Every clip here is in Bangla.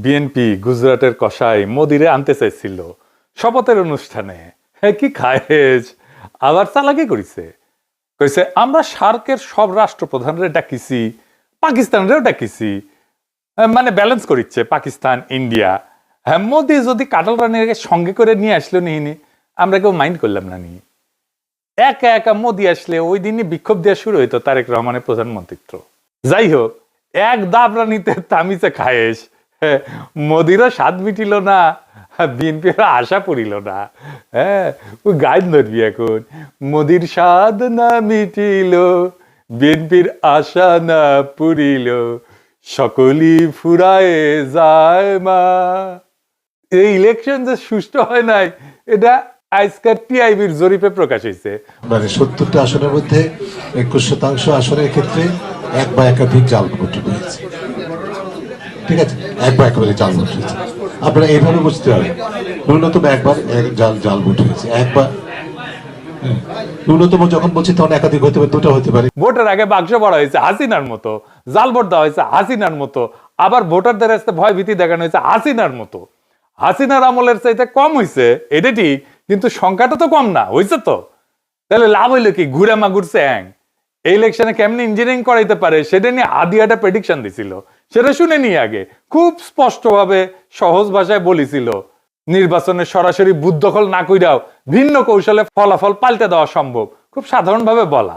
বিএনপি গুজরাটের কসাই মোদিরে আনতে চাইছিল শপথের অনুষ্ঠানে। হ্যাঁ, কি খায়েজ আবার চালাকি করিছে, কইছে আমরা সার্কের সব রাষ্ট্রপ্রধানরে ডাকিছি, পাকিস্তানরেও ডাকিছি, মানে ব্যালেন্স করিচ্ছে পাকিস্তান ইন্ডিয়া। হ্যাঁ, মোদি যদি কাটাল রানীকে সঙ্গে করে নিয়ে আসলো নিহিনি, আমরা কেউ মাইন্ড করলাম না নি। একা একা মোদি আসলে ওই দিনই বিক্ষোভ দেওয়া শুরু হইতো তারেক রহমানের প্রধানমন্ত্রিত্ব। যাই হোক, এক দাবরানিতে তামিছে খায়েশ, মোদিরও স্বাদ মিটিল না, বিএনপির আশা পড়িল না। হ্যাঁ, ওই গাইড ধরবি এখন, মোদির স্বাদ না মিটিল, বিএনপির আশা না পুরিল, সকলই ফুরায়ে যায় মা। এই ইলেকশন যে সুষ্ঠু হয় নাই, এটা আজকের টিআইবির জরিপে প্রকাশ হয়েছে। মানে 70টা আসনের মধ্যে 21% আসনের ক্ষেত্রে এক বা একাধিক জাল ভোট হয়েছে। ঠিক আছে, এক বা একেবারে জাল ভোট হয়েছে। আপনারা এইভাবে বুঝতে পারেন, ন্যূনতম একবার জাল ভোট হয়েছে, একবার ন্যূনতম যখন বলছি তখন একাধিক হতে পারে, দুটো হতে পারে। ভোটের আগে বাক্স ভরা হয়েছে হাসিনার মতো, জাল ভোট দেওয়া হয়েছে হাসিনার মতো, আবার ভোটারদের কাছে ভয় ভীতি দেখানো হয়েছে হাসিনার মতো। হাসিনার আমলের চাইতে কম হয়েছে এটা ঠিক, কিন্তু সংখ্যাটা তো কম না হয়েছে। তো তাহলে লাভ হইলো কি? ঘুরে মাগুরছে অ্যাং এই ইলেকশনে কেমনি ইঞ্জিনিয়ারিং করাইতে পারে সেটা নিয়ে আদি একটা প্রেডিকশন দিছিল, সেটা শুনে নিয়ে আগে খুব স্পষ্টভাবে সহজ ভাষায় বলেছিল নির্বাচনে সরাসরি বুথ দখল না কইরাও ভিন্ন কৌশলে ফলাফল পাল্টে দেওয়া সম্ভব, খুব সাধারণভাবে বলা।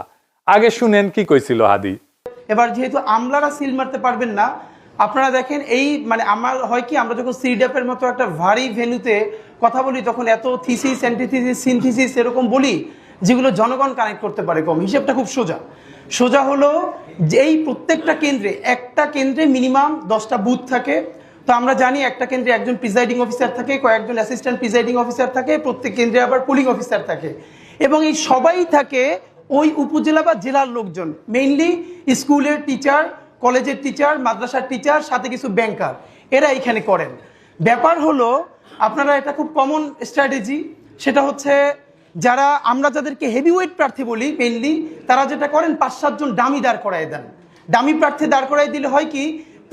আগে শুনেন কি কইছিল হাদি। এবার যেহেতু আমলারা সিল মারতে পারবেন না, আপনারা দেখেন এই মানে আমার হয় কি, আমরা যখন সিডাপের মতো একটা ভারী ভেন্যুতে কথা বলি তখন এত থিসিস অ্যান্টিথিসিস সিনথিসিস এরকম বলি যেগুলো জনগণ কানেক্ট করতে পারে কম। হিসেবটা খুব সোজা হলো যে এই প্রত্যেকটা কেন্দ্রে, একটা কেন্দ্রে মিনিমাম 10টা বুথ থাকে। তো আমরা জানি একটা কেন্দ্রে একজন প্রিজাইডিং অফিসার থাকে, কয়েকজন অ্যাসিস্ট্যান্ট প্রিজাইডিং অফিসার থাকে, প্রত্যেক কেন্দ্রে আবার পোলিং অফিসার থাকে, এবং এই সবাই থাকে ওই উপজেলা বা জেলার লোকজন, মেইনলি স্কুলের টিচার, কলেজের টিচার, মাদ্রাসার টিচার, সাথে কিছু ব্যাংকার, এরা এখানে করেন। ব্যাপার হলো আপনারা এটা খুব কমন স্ট্র্যাটেজি, সেটা হচ্ছে যারা আমরা যাদেরকে হেভিওয়েট প্রার্থী বলি মেইনলি, তারা যেটা করেন 5-7 জন ডামি দাঁড় করায় দেন। ডামি প্রার্থী দাঁড় করাই দিলে হয় কি,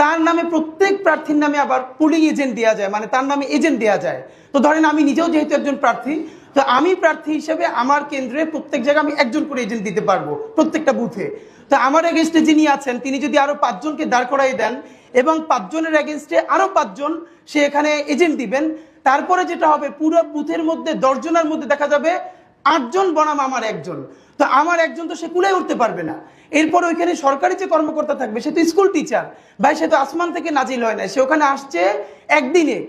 তার নামে প্রত্যেক প্রার্থীর নামে আবার পুলিং এজেন্ট দেওয়া যায়, মানে তার নামে এজেন্ট দেওয়া যায়। তো ধরেন আমি নিজেও যেহেতু একজন প্রার্থী, তো আমি প্রার্থী হিসেবে আমার কেন্দ্রে প্রত্যেক জায়গায় আমি একজন করে এজেন্ট দিতে পারবো প্রত্যেকটা বুথে। তো আমার এগেনস্টে যিনি আছেন তিনি যদি আরো 5 জনকে দাঁড় করাই দেন এবং 5 জনের এগেনস্টে আরো 5 জন সে এখানে এজেন্ট দিবেন, তারপরে যেটা হবে পুরো বুথের মধ্যে 10 জনের মধ্যে দেখা যাবে 8 জন বনাম আমার একজন। তো আমার একজন তো সে কুলায় উঠতে পারবে না। এরপর ওইখানে সরকারি যে কর্মকর্তা থাকবে সে তো স্কুল টিচার ভাই, সে তো আসমান থেকে নাজিল হয় না, সে ওখানে আসছে একদিনে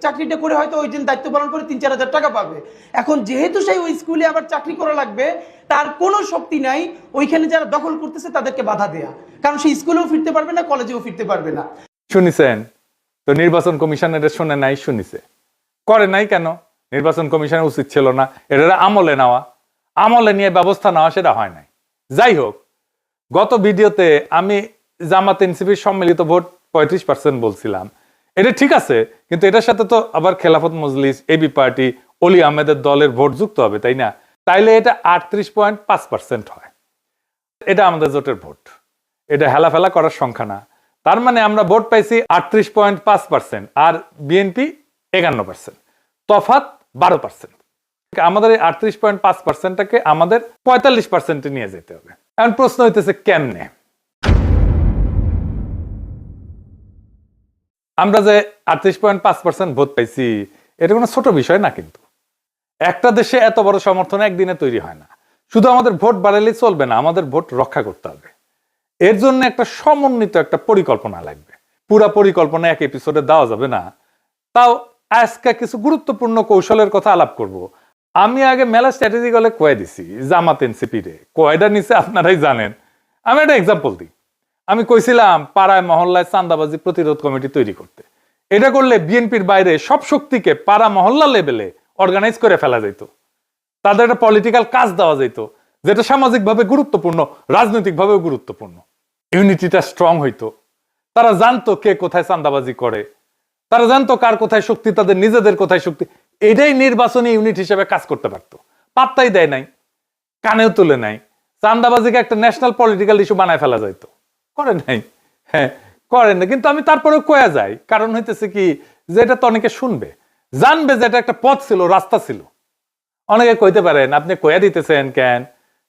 চাকরিটা করে হয়তো ওই দিন দায়িত্ব পালন করে 3-4 হাজার টাকা পাবে। এখন যেহেতু সেই ওই স্কুলে আবার চাকরি করা লাগবে, তার কোনো শক্তি নাই ওইখানে যারা দখল করতেছে তাদেরকে বাধা দেয়া, কারণ সে স্কুলেও ফিরতে পারবে না, কলেজেও ফিরতে পারবে না। শুনিছেন তো? নির্বাচন কমিশনের শুনে নাই, শুনিছে করে নাই কেন? নির্বাচন কমিশনের উচিত ছিল না এটা আমলে নেওয়া, আমলে নিয়ে ব্যবস্থা নেওয়া, সেটা হয় নাই। যাই হোক, গত ভিডিওতে আমি জামাত এনসিপির সম্মিলিত ভোট 35% বলছিলাম, এটা ঠিক আছে, কিন্তু এটার সাথে তো আবার খেলাফত মজলিস, এবি পার্টি, অলি আহমেদের দলের ভোট যুক্ত হবে, তাই না? তাইলে এটা 38.5% হয়। এটা আমাদের জোটের ভোট, এটা হেলাফেলা করার সংখ্যা না। তার মানে আমরা ভোট পাইছি 38.5% আর বিএনপি 51%, তফাৎ 12%। আমাদের এই 38.5%টাকে আমাদের 45%-এ নিয়ে যেতে হবে। এখন প্রশ্ন হইতেছে কেমনে? আমরা যে 38.5% ভোট পাইছি এটা কোনো ছোট বিষয় না, কিন্তু একটা দেশে এত বড় সমর্থন একদিনে তৈরি হয় না। শুধু আমাদের ভোট বাড়ালেই চলবে না, আমাদের ভোট রক্ষা করতে হবে। এর জন্য একটা সমন্বিত একটা পরিকল্পনা লাগবে। পুরা পরিকল্পনা এক এপিসোডে দেওয়া যাবে না। তাও আজকে কিছু গুরুত্বপূর্ণ কৌশলের কথা আলাপ করব। আমি আগে মেলা স্ট্র্যাটেজি গলে কয়ে দিছি জামাত এনসিপি রে, কয়টা নিচে আপনারাই জানেন। আমি একটা এক্সাম্পল দিই। আমি কইছিলাম পাড়ায় মহল্লায় চাঁদাবাজি প্রতিরোধ কমিটি তৈরি করতে। এটা করলে বিএনপির বাইরে সব শক্তিকে পাড়া মহল্লা লেভেলে অর্গানাইজ করে ফেলা যেত, তাদের একটা পলিটিক্যাল কাজ দেওয়া যেত, যেটা সামাজিকভাবে গুরুত্বপূর্ণ, রাজনৈতিকভাবেও গুরুত্বপূর্ণ। ইউনিটিটা স্ট্রং হইতো। তারা জানতো কে কোথায় চাঁদাবাজি করে, তারা জানতো কার কোথায় শক্তি, তাদের নিজেদের কোথায় শক্তি। এটাই নির্বাচনী ইউনিট হিসেবে কাজ করতে পারতো। পাত্তাই দেয় নাই, কানেও তুলে নাই। চাঁদাবাজিকে একটা ন্যাশনাল পলিটিক্যাল ইস্যু বানায় ফেলা যাইতো, করে নাই। হ্যাঁ, করেন না, কিন্তু আমি তারপরেও কয়া যাই, কারণ হইতেছে কি যে এটা তো অনেকে শুনবে, জানবে যে এটা একটা পথ ছিল, রাস্তা ছিল। অনেকে কইতে পারেন আপনি কয়া দিতেছেন কেন,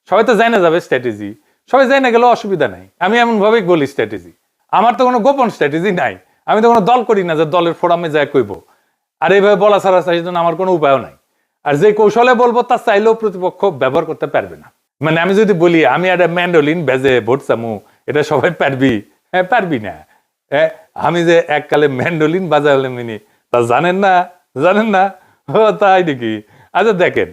সবাই তো জানা যাবে স্ট্র্যাটেজি, সবাই জানা গেলেও অসুবিধা নাই। আমি এমন ভাবেই বলি স্ট্র্যাটেজি, আমার তো কোনো গোপন স্ট্র্যাটেজি নাই, আমি তো কোনো দল করি না যে দলের ফোরামে যায় কইব। আর এইভাবে বলা ছাড়া সেই জন্য আমার কোনো উপায়ও নাই। আর যে কৌশলে বলবো তা চাইলেও প্রতিপক্ষ ব্যবহার করতে পারবে না। মানে আমি যদি বলি আমি একটা ম্যান্ডোলিন বেজে ভোট চামু, এটা সবাই পারবি? হ্যাঁ, পারবি না। হ্যাঁ, আমি যে এককালে ম্যান্ডোলিন বাজালাম মিনি, তা জানেন না? জানেন না? ও তাই নাকি? আচ্ছা দেখেন,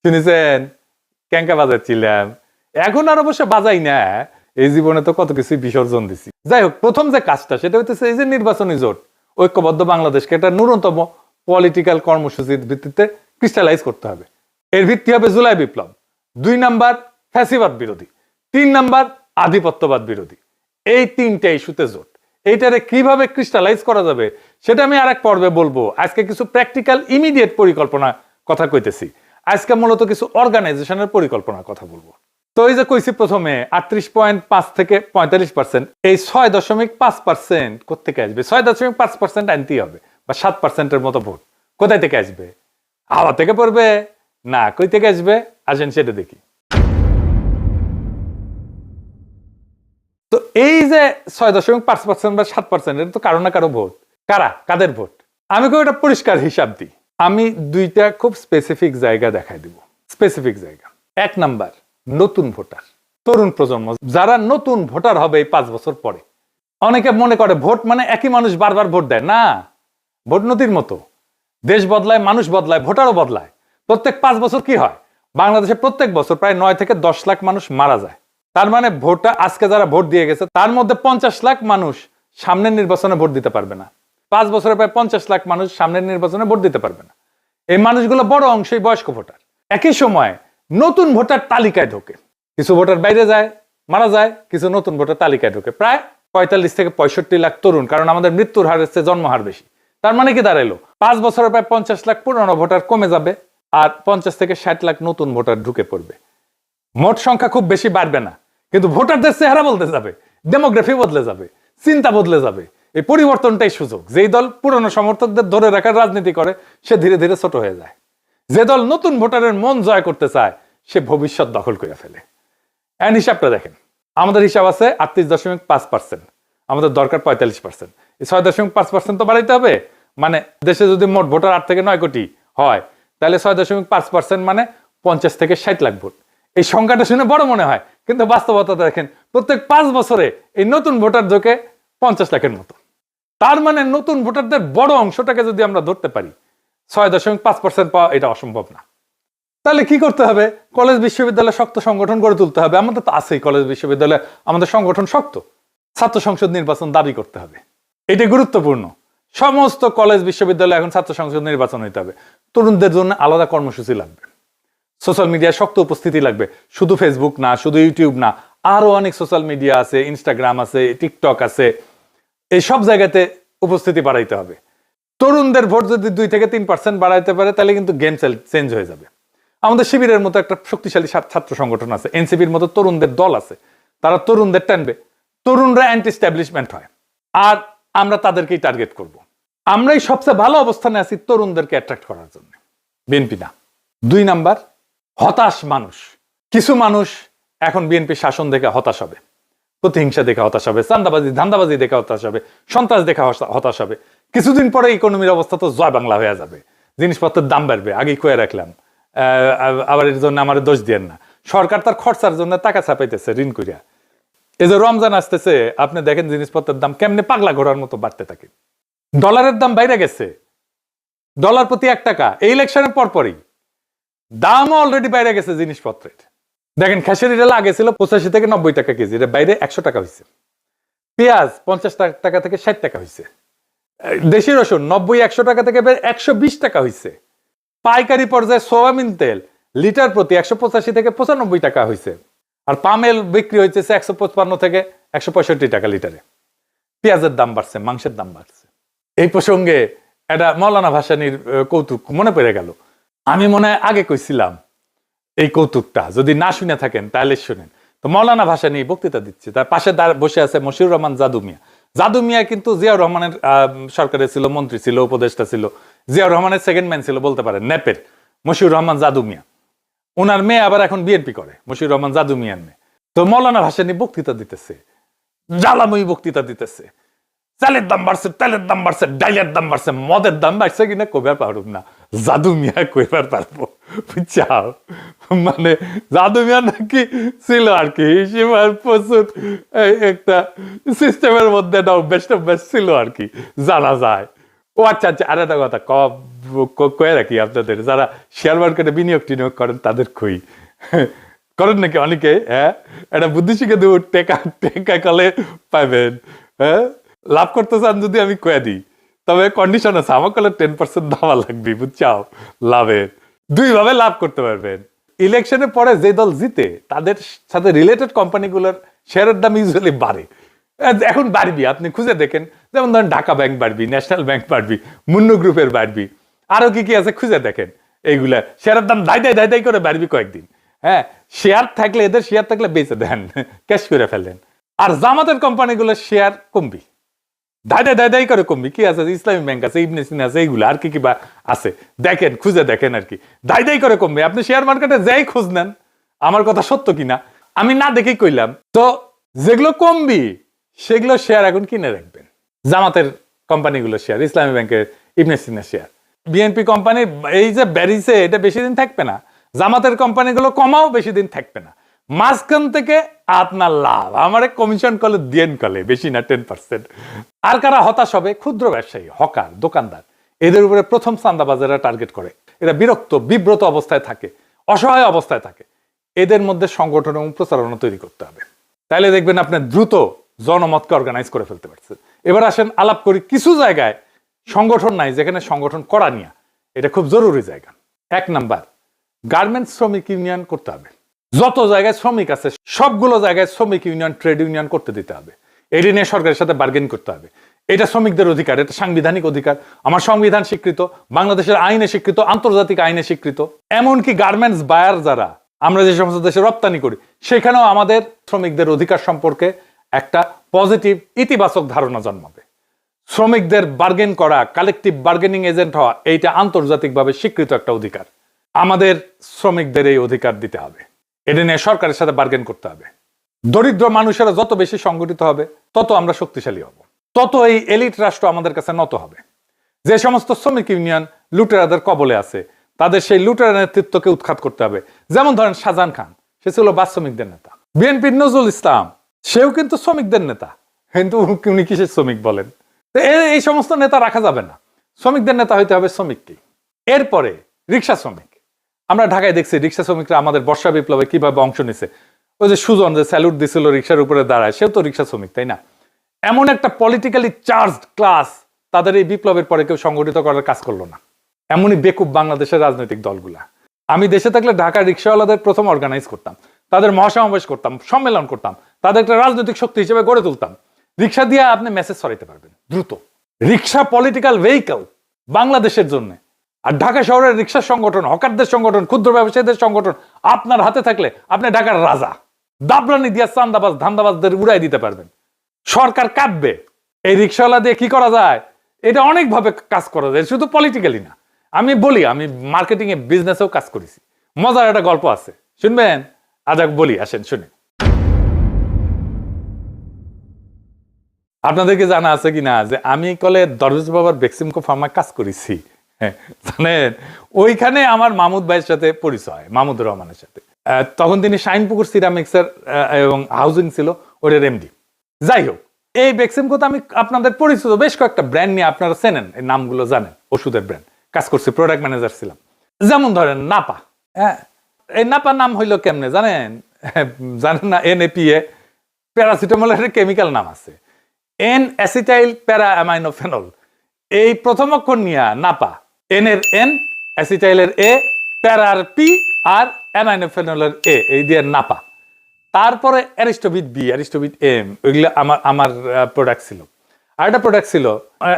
শুনেছেন ক্যাঙ্কা বাজাচ্ছিলাম, এখন আর অবশ্য বাজাই না। এই জীবনে তো কত কিছু বিসর্জন দিছি। যাই হোক, প্রথম যে কাজটা সেটা হইতেছে এই যে নির্বাচনী জোট, ঐক্যবদ্ধ বাংলাদেশকে একটা ন্যূনতম পলিটিক্যাল কর্মসূচির ভিত্তিতে ক্রিস্টালাইজ করতে হবে। এর ভিত্তি হবে জুলাই বিপ্লব, 2 নাম্বার ফ্যাসিবাদ বিরোধী, 3 নাম্বার আধিপত্যবাদ বিরোধী। এই 3টে ইস্যুতে জোট। এইটারে কিভাবে ক্রিস্টালাইজ করা যাবে সেটা আমি আরেক পর্বে বলবো। আজকে কিছু প্র্যাকটিক্যাল ইমিডিয়েট পরিকল্পনা কথা কইতেছি। আজকে মূলত কিছু অর্গানাইজেশনের পরিকল্পনার কথা বলবো। তো এই যে কইছি প্রথমে 38.5 থেকে 45%, এই 6.5% কোত্থেকে আসবে? 6.5% আনতেই হবে, বা 7%-এর মতো ভোট কোথায় থেকে আসবে? হাওয়া থেকে পড়বে না কই থেকে আসবে? আসেন সেটা দেখি। তো এই যে 6.5% বা 7%, এটা তো কারো না কারো ভোট। কাদের ভোট? আমি কই এটা পরিষ্কার হিসাব দিই। আমি 2টা খুব স্পেসিফিক জায়গা দেখাই দিব। স্পেসিফিক জায়গা, 1 নাম্বার নতুন ভোটার, তরুণ প্রজন্ম, যারা নতুন ভোটার হবে এই 5 বছর পরে। অনেকে মনে করে ভোট মানে একই মানুষ বারবার ভোট দেয়। না, ভোট নদীর মতো, দেশ বদলায়, মানুষ বদলায়, ভোটারও বদলায়। প্রত্যেক 5 বছর কি হয়, বাংলাদেশে প্রত্যেক বছর প্রায় 9 থেকে 10 লাখ মানুষ মারা যায়। তার মানে ভোটটা আজকে যারা ভোট দিয়ে গেছে তার মধ্যে 50 লাখ মানুষ সামনের নির্বাচনে ভোট দিতে পারবে না। 5 বছরে প্রায় 50 লাখ মানুষ সামনের নির্বাচনে ভোট দিতে পারবে না। এই মানুষগুলো বড় অংশই বয়স্ক ভোটার। একই সময় নতুন ভোটার তালিকায় ঢোকে, কিছু ভোটার বাইরে যায়, মারা যায়, কিছু নতুন ভোটার তালিকায় ঢোকে। প্রায় 45 থেকে 65 লাখ তরুণ, কারণ আমাদের মৃত্যুর হার হচ্ছে জন্মহার বেশি। তার মানে কি দাঁড়াইলো, 5 বছরে প্রায় 50 লাখ পুরনো ভোটার কমে যাবে, আর 50 থেকে 60 লাখ নতুন ভোটার ঢুকে পড়বে। মোট সংখ্যা খুব বেশি বাড়বে না, কিন্তু ভোটারদের চেহারা বদলে যাবে, ডেমোগ্রাফি বদলে যাবে, চিন্তা বদলে যাবে। এই পরিবর্তনটাই সুযোগ। যেই দল পুরনো সমর্থকদের ধরে রাখার রাজনীতি করে সে ধীরে ধীরে ছোট হয়ে যায়। যে দল নতুন ভোটারের মন জয় করতে চায় সে ভবিষ্যৎ দখল করে ফেলে। এন্ড হিসাবটা দেখেন, আমাদের হিসাব আছে 38.5%, আমাদের দরকার 45%। এই 6.5% তো বাড়াইতে হবে। মানে দেশে যদি মোট ভোটার 8 থেকে 9 কোটি হয়, তাহলে 6.5% মানে 50 থেকে 60 লাখ ভোট। এই সংখ্যাটা শুনে বড় মনে হয়, কিন্তু বাস্তবতা দেখেন প্রত্যেক 5 বছরে এই নতুন ভোটার ঢোকে 50 লাখের মতো। তার মানে নতুন ভোটারদের বড় অংশটাকে যদি আমরা ধরতে পারি, 6.5% পাওয়া এটা অসম্ভব না। তাহলে কি করতে হবে? কলেজ বিশ্ববিদ্যালয়ে শক্ত সংগঠন গড়ে তুলতে হবে। আমাদের তো আছেই কলেজ বিশ্ববিদ্যালয়ে, আমাদের সংগঠন শক্ত। ছাত্র সংসদ নির্বাচন দাবি করতে হবে, এটা গুরুত্বপূর্ণ। সমস্ত কলেজ বিশ্ববিদ্যালয়ে এখন ছাত্র সংসদ নির্বাচন হইতে হবে। তরুণদের জন্য আলাদা কর্মসূচি লাগবে, সোশ্যাল মিডিয়ায় শক্ত উপস্থিতি লাগবে। শুধু ফেসবুক না, শুধু ইউটিউব না, আরো অনেক সোশ্যাল মিডিয়া আছে, ইনস্টাগ্রাম আছে, টিকটক আছে, এই সব জায়গাতে উপস্থিতি বাড়াইতে হবে। তরুণদের ভোট যদি 2 থেকে 3% বাড়াইতে পারে তাহলে কিন্তু গেম চেঞ্জ হয়ে যাবে। আমাদের শিবিরের মতো একটা শক্তিশালী ছাত্র সংগঠন আছে, এনসিপির মতো তরুণদের দল আছে, তারা তরুণদের টানবে। তরুণরা অ্যান্টি এস্টাবলিশমেন্ট হয়, আর আমরা তাদেরকেই টার্গেট করব। আমরাই সবচেয়ে ভালো অবস্থানে আছি তরুণদেরকে অ্যাট্রাক্ট করার জন্য, বিএনপি না। 2 নাম্বার, হতাশ মানুষ। কিছু মানুষ এখন বিএনপি শাসন দেখে হতাশ হবে, প্রতিহিংসা দেখে হতাশ হবে, চান্দাবাজি ধান্দাবাজি দেখে হতাশ হবে, সন্ত্রাস দেখে হতাশ হবে। কিছুদিন পরে ইকোনমির অবস্থা তো জয় বাংলা হয়ে যাবে, জিনিসপত্রের দাম বাড়বে। আগেই কয়ে রাখলাম, আবার এর জন্য আমার দোষ দিয়েন না। সরকার তার খরচার জন্য টাকা ছাপাইতেছে ঋণ করিয়া। এই যে রমজান আসতেছে, আপনি দেখেন জিনিসপত্রের দাম কেমনে পাগলা ঘোড়ার মতো বাড়তে থাকে। ডলারের দাম বাইরে গেছে, ডলার প্রতি 1 টাকা। এই ইলেকশনের পরপরই দামও অলরেডি বাইরে গেছে জিনিসপত্রের। দেখেন খেসারির আগে ছিল 85 থেকে 90 টাকা কেজি, এর বাইরে 100 টাকা হয়েছে। পেঁয়াজ 50 টাকা থেকে 60 টাকা হয়েছে, দেশি রসুন 90-100 টাকা থেকে 120 টাকা হয়েছে, পাইকারি পর্যায়ে সোয়াবিন তেল লিটার প্রতি 185 থেকে 95 টাকা হয়েছে, আর পামেল বিক্রি হয়েছে 155 থেকে 165 টাকা লিটারে। পেঁয়াজের দাম বাড়ছে, মাংসের দাম বাড়ছে। এই প্রসঙ্গে এটা মৌলানা ভাসানীর কৌতুক মনে পড়ে গেল। আমি মনে হয় আগে কইছিলাম এই কৌতুকটা, যদি না শুনে থাকেন তাহলে শুনেন। তো মৌলানা ভাসানী বক্তৃতা দিচ্ছে, তার পাশে বসে আছে মশিউর রহমান জাদু মিয়া। জাদু মিয়া কিন্তু জিয়াউর রহমানের সরকারে ছিল, মন্ত্রী ছিল, উপদেষ্টা ছিল, জিয়াউর রহমানের সেকেন্ড ম্যান ছিল বলতে পারেন, ন্যাপের মশিউর রহমান জাদু মিয়া। ওনার মেয়ে আবার এখন বিএনপি করে, মশিউর রহমান জাদু মিয়ার মেয়ে। তো মৌলানা ভাসানী বক্তৃতা দিতেছে, জ্বালাময়ী বক্তৃতা দিতেছে, চালের দাম বাড়ছে, তেলের দাম বাড়ছে, ডাইলের দাম বাড়ছে, মদের দাম বাড়ছে কিনা কইবার পারব না, জাদু মিয়া কইবার পারবো, বুঝছাও? মানে জাদু মিয়া নাকি ছিল আর কি হিসেবার প্রচুর একটা সিস্টেমের মধ্যে বেস্ট অফ বেস্ট ছিল আর কি, জানা যায়। ও আচ্ছা আচ্ছা, আর একটা কথা কয়ে রাখি আপনাদের, যারা শেয়ার মার্কেটে বিনিয়োগ টিনিয়োগ করেন তাদের কই, করেন নাকি অনেকে? হ্যাঁ, এটা বুদ্ধি শিখে দেব, টেকা টেকা কলে পাইবেন। হ্যাঁ, লাভ করতে চান যদি আমি কয়ে দিই, তবে কন্ডিশন আছে, আমার কলে 10% দামা লাগবে, বুঝছাও? লাভের দুই ভাবে লাভ করতে পারবেন। ইলেকশনের পরে যে দল জিতে তাদের সাথে রিলেটেড কোম্পানিগুলোর শেয়ারের দাম ইউজুয়ালি বাড়ে। এখন বাড়বি, আপনি খুঁজে দেখেন, যেমন ধরেন ঢাকা ব্যাংক বাড়বি, ন্যাশনাল ব্যাংক বাড়বি, মুন্নু গ্রুপের বাড়বি, আরো কি কি আছে খুঁজে দেখেন। এইগুলা শেয়ারের দাম ধাই করে বাড়বি কয়েকদিন। হ্যাঁ, শেয়ার থাকলে, এদের শেয়ার থাকলে বেঁচে দেন, ক্যাশ করে ফেলেন। আর জামাতের কোম্পানিগুলোর শেয়ার কমবি, ধাই করে কমবি। কি আছে? ইসলামী ব্যাংক আছে, ইবনে সিনা আছে, এইগুলো আর কি কি বা আছে দেখেন, খুঁজে দেখেন আর কি, ধাই করে কমবে। আপনি শেয়ার মার্কেটে যাই খোঁজ নেন, আমার কথা সত্য কিনা আমি না দেখেই কইলাম। তো যেগুলো কমবি সেগুলো শেয়ার এখন কিনে রাখবেন। জামাতের কোম্পানিগুলো শেয়ার, ইসলামী ব্যাংকের, ইবনে সিনা শেয়ার, বিএনপি কোম্পানি এই যে বেরিয়েছে এটা বেশি দিন থাকবে না, জামাতের কোম্পানিগুলো কমাও বেশি দিন থাকবে না। মাঝখান থেকে আপনার লাভ, আমার কমিশন কলে দিয়েন কলে, বেশি না 10%। আর কারা হতাশ হবে? ক্ষুদ্র ব্যবসায়ী, হকার, দোকানদার, এদের উপরে প্রথম চাঁদাবাজেরা টার্গেট করে। এরা বিরক্ত, বিব্রত অবস্থায় থাকে, অসহায় অবস্থায় থাকে। এদের মধ্যে সংগঠন এবং প্রচারণা তৈরি করতে হবে, তাইলে দেখবেন আপনি দ্রুত জনমতকে অর্গানাইজ করে ফেলতে পারছেন। এবার আসেন আলাপ করি কিছু জায়গায় সংগঠন নাই যেখানে সংগঠন করা নিয়ে, এটা খুব জরুরি জায়গা। 1 নাম্বার, গার্মেন্টস শ্রমিক ইউনিয়ন করতে হবে। যত জায়গায় শ্রমিক আছে সবগুলো জায়গায় শ্রমিক ইউনিয়ন, ট্রেড ইউনিয়ন করতে দিতে হবে। এটি নিয়ে সরকারের সাথে বার্গেন করতে হবে। এটা শ্রমিকদের অধিকার, এটা সাংবিধানিক অধিকার। আমার সংবিধান স্বীকৃত, বাংলাদেশের আইনে স্বীকৃত, আন্তর্জাতিক আইনে স্বীকৃত। এমনকি গার্মেন্টস বায়ার যারা, আমরা যে সমস্ত দেশে রপ্তানি করি, সেখানেও আমাদের শ্রমিকদের অধিকার সম্পর্কে একটা পজিটিভ, ইতিবাচক ধারণা জন্মাবে। শ্রমিকদের বার্গেন করা, কালেকটিভ বার্গেনিং এজেন্ট হওয়া, এইটা আন্তর্জাতিকভাবে স্বীকৃত একটা অধিকার। আমাদের শ্রমিকদের এই অধিকার দিতে হবে। এটা নিয়ে সরকারের সাথে বার্গেন করতে হবে। দরিদ্র মানুষেরা যত বেশি সংগঠিত হবে তত আমরা শক্তিশালী হব, তত এই এলিট রাষ্ট্র আমাদের কাছে নত হবে। যে সমস্ত শ্রমিক ইউনিয়ন লুটেরাদের কবলে আছে, তাদের সেই লুটেরা নেতৃত্বকে উৎখাত করতে হবে। যেমন ধরেন শাহজাহান খান, সে ছিল বাস শ্রমিকদের নেতা। বিএনপির নজরুল ইসলাম, সেও কিন্তু শ্রমিকদের নেতা, কিন্তু উনি কিসের শ্রমিক বলেন? এই সমস্ত নেতা রাখা যাবে না, শ্রমিকদের নেতা হইতে হবে শ্রমিককেই। এরপরে রিক্সা শ্রমিক, আমরা ঢাকায় দেখছি রিক্সা শ্রমিকরা আমাদের বর্ষা বিপ্লবে কিভাবে অংশ নিছে। ওই যে সুজন যে স্যালুট দিছিল রিক্সার উপরে দাঁড়ায়, সেও তো রিক্সা শ্রমিক, তাই না? এমন একটা পলিটিক্যালি চার্জড ক্লাস তাদের এই বিপ্লবের পরে কেউ সংগঠিত করার কাজ করলো না। এমনই বেকুব বাংলাদেশের রাজনৈতিক দলগুলা। আমি দেশে থাকলে ঢাকার রিক্সাওয়ালাদের প্রথম অর্গানাইজ করতাম, তাদের মহাসমাবেশ করতাম, সম্মেলন করতাম, তাদের একটা রাজনৈতিক শক্তি হিসেবে গড়ে তুলতাম। রিক্সা দিয়ে আপনি মেসেজ ছড়াইতে পারবেন দ্রুত। রিক্সা পলিটিক্যাল ভেহিকল বাংলাদেশের জন্য। আর ঢাকা শহরের রিক্সা সংগঠন, হকারদের সংগঠন, ক্ষুদ্র ব্যবসায়ীদের সংগঠন আপনার হাতে থাকলে আপনি ঢাকার রাজা। দাবরানি দিয়া চান্দাবাজ, ধান্দাবাজদের উড়াই দিতে পারবেন। সরকার কাঁদবে। এই রিক্সাওয়ালা দিয়ে কি করা যায়? এটা অনেকভাবে কাজ করা যায়, শুধু পলিটিক্যালি না। আমি বলি, আমি মার্কেটিং এ, বিজনেসেও কাজ করেছি। মজার একটা গল্প আছে, শুনবেন? আজ বলি, আসেন শুনে। আপনাদেরকে জানা আছে কিনা যে আমি কলে দরবেশ বাবার বেক্সিমকো ফার্মায় কাজ করেছি? জানেন, ওইখানে আমার মাহমুদ ভাইয়ের সাথে পরিচয়, মাহমুদুর রহমানের সাথে। তখন তিনি শাইনপুকুর সিরামিক্সের এবং হাউজিং ছিল ওটার এমডি। যাই হোক, এই বেক্সিমকোতে আমি আপনাদের পরিচিত বেশ কয়েকটা ব্র্যান্ড নিয়ে, আপনারা চেনেন, এই নামগুলো জানেন, ওষুধের ব্র্যান্ড কাজ করছি, প্রোডাক্ট ম্যানেজার ছিলাম। যেমন ধরেন নাপা। হ্যাঁ, এই নাপা নাম হইলো কেমনে জানেন? জানেন না? NAPA, প্যারাসিটামলের কেমিক্যাল নাম আছে। এন অ্যাসিটাইল প্যারা অ্যামাইনোফেনল, এই প্রথম অক্ষর নিয়ে নাপা, এন এর এন, অ্যাসিটাইলের এ, প্যারার পি আর অ্যামাইনোফেনলের এ, এই দিয়ে নাপা। তারপরে অ্যারিস্টোবিট বি, অ্যারিস্টোবিট এম, ওইগুলো আমার প্রোডাক্ট ছিল। আর একটা প্রোডাক্ট ছিল,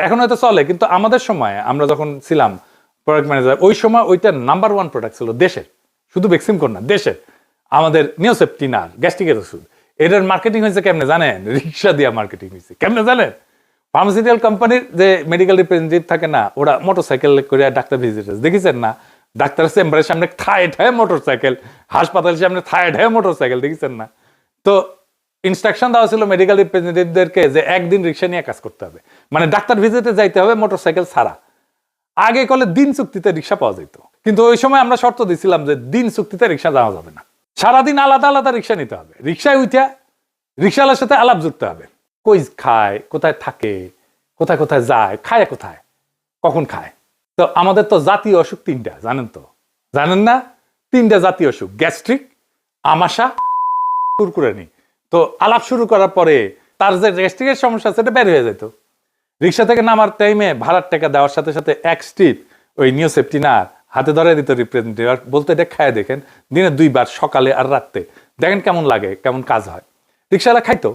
এখন হয়তো চলে, কিন্তু আমাদের সময় আমরা যখন ছিলাম প্রোডাক্ট ম্যানেজার, ওই সময় ওইটা নাম্বার 1 প্রোডাক্ট ছিল দেশের, শুধু ভ্যাকসিনকোর না, দেশের, আমাদের নিওসেপটিনার গ্যাস্ট্রিকের ওষুধ। এটার মার্কেটিং হয়েছে কেমনে জানেন? রিক্সা দিয়ে মার্কেটিং হয়েছে। কেমনে জানেন? ফার্মাসিউটিক্যাল কোম্পানির যে মেডিকেল রিপ্রেজেন্টেটিভ থাকে না, ওরা মোটরসাইকেল করে ডাক্তার ভিজিটার্স দেখেছেন না? ডাক্তারের চেম্বারের সামনে থায় ঠায় মোটরসাইকেল, হাসপাতালের সামনে থায় ঠায় মোটরসাইকেল, দেখেছেন না? তো ইনস্ট্রাকশন দেওয়া ছিল মেডিকেল রিপ্রেজেন্টেটিভদেরকে যে একদিন রিক্সা নিয়ে কাজ করতে হবে, মানে ডাক্তার ভিজিটে যাইতে হবে মোটরসাইকেল ছাড়া। আগে কলে দিন চুক্তিতে রিক্সা পাওয়া যেত, কিন্তু ওই সময় আমরা শর্ত দিছিলাম যে দিন চুক্তিতে রিক্সা যাওয়া যাবে না, সারাদিন আলাদা আলাদা রিক্সা নিতে হবে। রিক্সায় উঠা রিক্সাওয়ালার সাথে আলাপ জুড়তে হবে, কই খায়, কোথায় থাকে, কোথায় কোথায় যায়, খায় কোথায়, কখন খায়। তো আমাদের তো জাতীয় অসুখ 3টা, জানেন তো? জানেন না? 3টা জাতীয় অসুখ, গ্যাস্ট্রিক, আমাশা, কুরকুরানি। তো আলাপ শুরু করার পরে তার যে গ্যাস্ট্রিকের সমস্যা সেটা বের হয়ে যেত। রিক্সা থেকে নামার টাইমে ভাড়ার টাকা দেওয়ার সাথে সাথে এক স্ট্রিপ ওই নিওসেপটিনার হাতে ধরে দিত রিপ্রেজেন্টেটিভ, আর বলতে এটা খায় দেখেন, দিনে 2 বার, সকালে আর রাত্রে, দেখেন কেমন লাগে, কেমন কাজ হয়। রিক্সাওয়ালা খাইতো,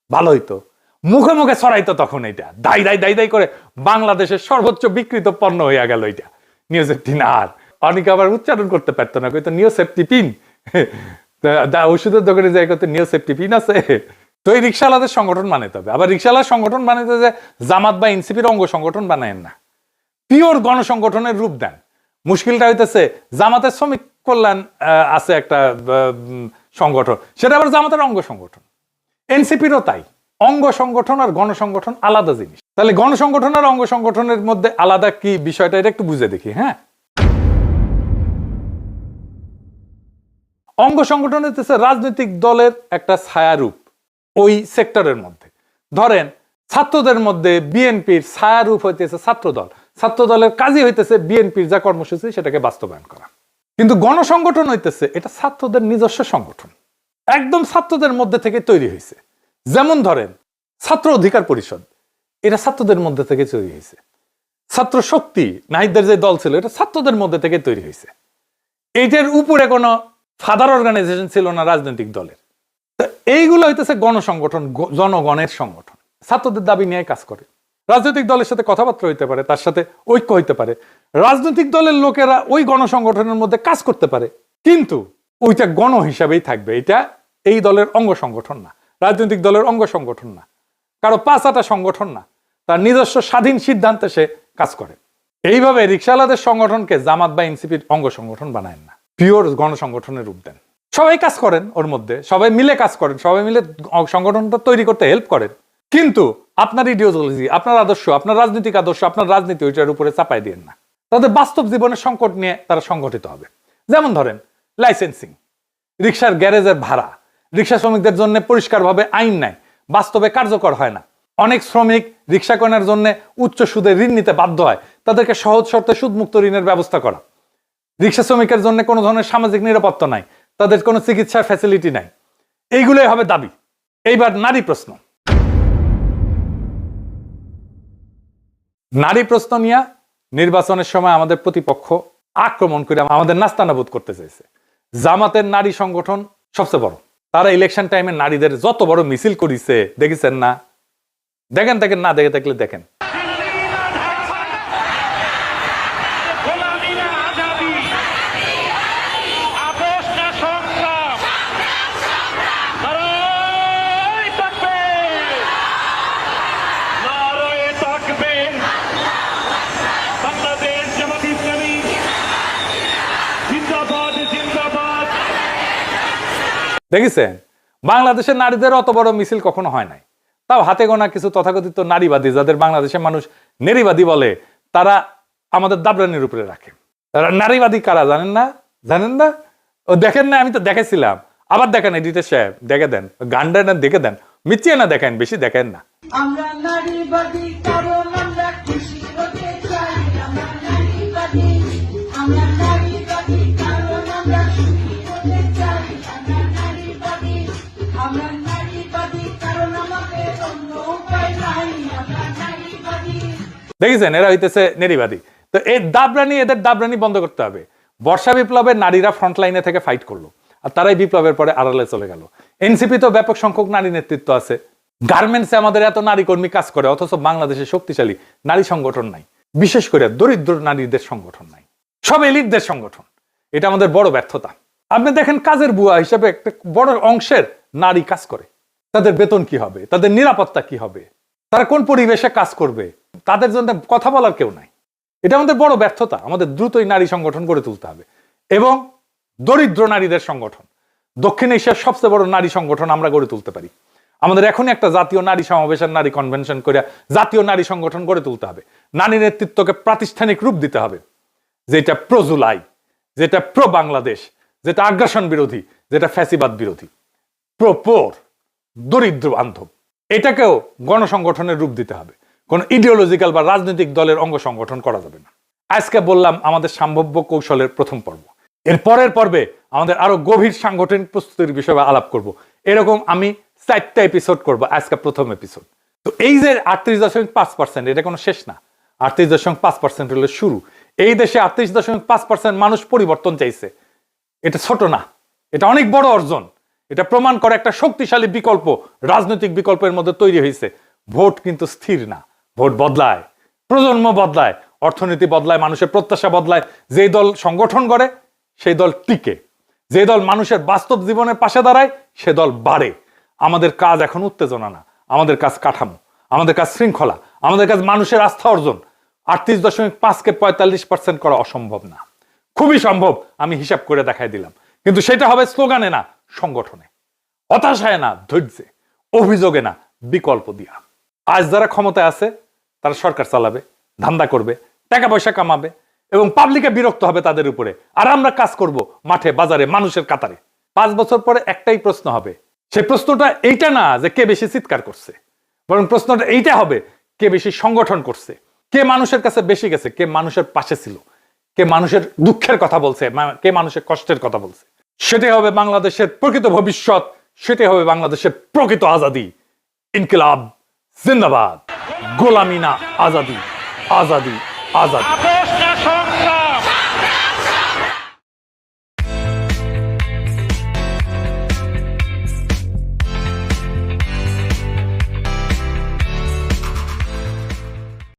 ভালো হইতো, মুখে মুখে ছড়াইতো। তখন এটা দাই দাই দাই দাই করে বাংলাদেশের সর্বোচ্চ বিকৃত পণ্য হইয়া গেল এটা নিওসেপটিনার। অনেকে আবার উচ্চারণ করতে পারতো না, কইতো নিওসেপটিপিন, ওষুধের দোকানে যাই করতে নিওসেপটিপিন আছে। তো এই রিক্সাওয়ালাদের সংগঠন বানাইতে হবে। আবার রিক্সাওয়ালার সংগঠন বানাইতে যে জামাত বা এনসিপির অঙ্গ সংগঠন বানায়েন না, পিওর গণসংগঠনের রূপ দেন। মুশকিলটা হইতেছে জামাতের শ্রমিক কল্যাণ আছে একটা সংগঠন, সেটা আবার জামাতের অঙ্গ সংগঠন। এনসিপিরও তাই, অঙ্গ সংগঠন আর গণসংগঠন আলাদা জিনিস। তাহলে গণসংগঠন আর অঙ্গ সংগঠনের মধ্যে আলাদা কি বিষয়টা, এটা একটু বুঝে দেখি। হ্যাঁ, অঙ্গ সংগঠন হইতেছে রাজনৈতিক দলের একটা ছায়ারূপ ওই সেক্টরের মধ্যে। ধরেন ছাত্রদের মধ্যে বিএনপির ছায়ারূপ হইতেছে ছাত্রদল, ছাত্রদলের কাজই হইতেছে বিএনপির যা কর্মসূচি সেটাকে বাস্তবায়ন করা। কিন্তু গণসংগঠন হইতেছে এটা ছাত্রদের নিজস্ব সংগঠন, একদম ছাত্রদের মধ্যে থেকে তৈরি হয়েছে। যেমন ধরেন ছাত্র অধিকার পরিষদ, এটা ছাত্রদের মধ্যে থেকে তৈরি হয়েছে। ছাত্র শক্তি নাহিদের যে দল ছিল, এটা ছাত্রদের মধ্যে থেকে তৈরি হয়েছে। এইটার উপরে কোনো ফাদার অর্গানাইজেশন ছিল না রাজনৈতিক দলের। এইগুলো হইতেছে গণসংগঠন, জনগণের সংগঠন, ছাত্রদের দাবি নিয়ে কাজ করে। রাজনৈতিক দলের সাথে কথাবার্তা হইতে পারে, তার সাথে ঐক্য হইতে পারে, রাজনৈতিক দলের লোকেরা ওই গণসংগঠনের মধ্যে কাজ করতে পারে, কিন্তু ওইটা গণ হিসাবেই থাকবে। এটা এই দলের অঙ্গ সংগঠন না, রাজনৈতিক দলের অঙ্গ সংগঠন না, কারো পাঁচাটা সংগঠন না, তার নিজস্ব স্বাধীন সিদ্ধান্তে সে কাজ করে। এইভাবে রিক্সাওয়ালাদের সংগঠনকে জামাত বা এনসিপির অঙ্গ সংগঠন বানায় না, পিওর গণসংগঠনের রূপ দেন। সবাই কাজ করেন ওর মধ্যে, সবাই মিলে কাজ করেন, সবাই মিলে সংগঠনটা তৈরি করতে হেল্প করেন, কিন্তু আপনার ইডিওলজি, আপনার আদর্শ, আপনার রাজনৈতিক আদর্শ, আপনার রাজনীতি ওইটার উপরে চাপাই দিয়েন না। তাদের বাস্তব জীবনের সংকট নিয়ে তারা সংগঠিত হবে। যেমন ধরেন লাইসেন্সিং, রিক্সার গ্যারেজের ভাড়া, রিক্সা শ্রমিকদের জন্য পরিষ্কারভাবে আইন নাই, বাস্তবে কার্যকর হয় না। অনেক শ্রমিক রিক্সা কেনার জন্য উচ্চ সুদে ঋণ নিতে বাধ্য হয়, তাদেরকে সহজ শর্তে সুদমুক্ত ঋণের ব্যবস্থা করা। রিক্সা শ্রমিকের জন্য কোনো ধরনের সামাজিক নিরাপত্তা নাই, তাদের কোনো চিকিৎসার ফ্যাসিলিটি নাই। এইগুলোই হবে দাবি। এইবার নারী প্রশ্ন, নারী প্রশ্ন নিয়ে নির্বাচনের সময় আমাদের প্রতিপক্ষ আক্রমণ করে আমাদের নাস্তানাবুদ করতে চাইছে। জামাতের নারী সংগঠন সবচেয়ে বড়, তারা ইলেকশন টাইমে নারীদের যত বড় মিছিল করিছে দেখেছেন না? দেখেন দেখেন, না দেখে থাকলে দেখেন। দেখেছেন, বাংলাদেশের নারীদের অত বড় মিছিল কখনো হয় নাই। তাও হাতে গোনা কিছু তথাকথিত নারীবাদী, যাদের বাংলাদেশের মানুষ নারীবাদী বলে, তারা আমাদের দাবরানির উপরে রাখে। নারীবাদী কারা জানেন না? জানেন না? ও দেখেন না? আমি তো দেখেছিলাম। আবার দেখেন, এডিটর সাহেব দেখে দেন, গানটা না দেখে দেন, মিচিয়ে না দেখেন, বেশি দেখেন না। আমরা নারীবাদী কারণ আমরা খুশি হতে চাই, আমরা নারীবাদী, আমরা নারীবাদী কারণ আমরা সুখী হতে চাই, আমরা নারীবাদী, আমরা নারীবাদী কারণ আমাদের অন্য উপায় দেখেছেন, এরা হইতেছে নারীবাদী। তো এই দাবরানি, এদের দাবরানি বন্ধ করতে হবে। বর্ষা বিপ্লবের নারীরা ফ্রন্ট লাইনে থেকে ফাইট করলো, আর তারাই বিপ্লবের পরে আড়ালে চলে গেল। এনসিপি তো ব্যাপক সংখ্যক নারী নেতৃত্ব আছে। গার্মেন্টসে আমাদের এত নারী কর্মী কাজ করে, অথচ বাংলাদেশে শক্তিশালী নারী সংগঠন নাই, বিশেষ করে দরিদ্র নারীদের সংগঠন নাই, সব এলিটদের সংগঠন। এটা আমাদের বড় ব্যর্থতা। আপনি দেখেন, কাজের বুয়া হিসেবে একটা বড় অংশের নারী কাজ করে। তাদের বেতন কি হবে, তাদের নিরাপত্তা কি হবে, তারা কোন পরিবেশে কাজ করবে, তাদের জন্য কথা বলার কেউ নাই। এটা আমাদের বড় ব্যর্থতা। আমাদের দ্রুতই নারী সংগঠন গড়ে তুলতে হবে, এবং দরিদ্র নারীদের সংগঠন, দক্ষিণ এশিয়ার সবচেয়ে বড় নারী সংগঠন আমরা গড়ে তুলতে পারি। আমাদের এখনই একটা জাতীয় নারী সমাবেশের নারী কনভেনশন করে জাতীয় নারী সংগঠন গড়ে তুলতে হবে। নারী নেতৃত্বকে প্রাতিষ্ঠানিক রূপ দিতে হবে, যেটা প্রো জুলাই, যেটা প্রো বাংলাদেশ, যেটা আগ্রাসন বিরোধী, যেটা ফ্যাসিবাদ বিরোধী, প্রো পোর, দরিদ্র বান্ধব। এটাকেও গণসংগঠনের রূপ দিতে হবে। কোন ইডিওলজিক্যাল বা রাজনৈতিক দলের অঙ্গ সংগঠন করা যাবে না। আজকে বললাম আমাদের সম্ভাব্য কৌশলের প্রথম পর্ব। এর পরের পর্বে আমাদের আরো গভীর সাংগঠনিক প্রস্তুতির বিষয়ে আলাপ করব। এরকম আমি 4টা এপিসোড করব, আজকে প্রথম এপিসোড। তো এই যে 38.5%, এটা কোনো শেষ না। 38.5% হলো শুরু। এই দেশে 38.5% মানুষ পরিবর্তন চাইছে। এটা ছোট না, এটা অনেক বড় অর্জন। এটা প্রমাণ করে একটা শক্তিশালী বিকল্প রাজনৈতিক বিকল্পের মধ্যে তৈরি হয়েছে। ভোট কিন্তু স্থির না, ভোট বদলায়, প্রজন্ম বদলায়, অর্থনীতি বদলায়, মানুষের প্রত্যাশা বদলায়। যেই দল সংগঠন করে সেই দল টিকে, যে দল মানুষের বাস্তব জীবনের পাশে দাঁড়ায় সে দল বাড়ে। আমাদের কাজ এখন উত্তেজনা না, আমাদের কাজ কাঠামো, আমাদের কাজ শৃঙ্খলা, আমাদের কাজ মানুষের আস্থা অর্জন। 38.5কে 45% করা অসম্ভব না, খুবই সম্ভব। আমি হিসাব করে দেখাই দিলাম, কিন্তু সেটা হবে স্লোগানে না, সংগঠনে, হতাশায় না, ধৈর্যে, অভিযোগে না, বিকল্প দিয়া। আজ যারা ক্ষমতায় আছে তারা সরকার চালাবে, ধান্দা করবে, টাকা পয়সা কামাবে, এবং পাবলিকে বিরক্ত হবে তাদের উপরে। আর আমরা কাজ করব মাঠে, বাজারে, মানুষের কাতারে। 5 বছর পরে একটাই প্রশ্ন হবে। সেই প্রশ্নটা এইটা না যে কে বেশি চিৎকার করছে, বরং প্রশ্নটা এইটা হবে কে বেশি সংগঠন করছে, কে মানুষের কাছে বেশি গেছে, কে মানুষের পাশে ছিল, কে মানুষের দুঃখের কথা বলছে, কে মানুষের কষ্টের কথা বলছে। সেটাই হবে বাংলাদেশের প্রকৃত ভবিষ্যৎ, সেটাই হবে বাংলাদেশের প্রকৃত আজাদি। ইনকিলাব জিন্দাবাদ, গোলামি না আজাদি, আজাদি আজাদি।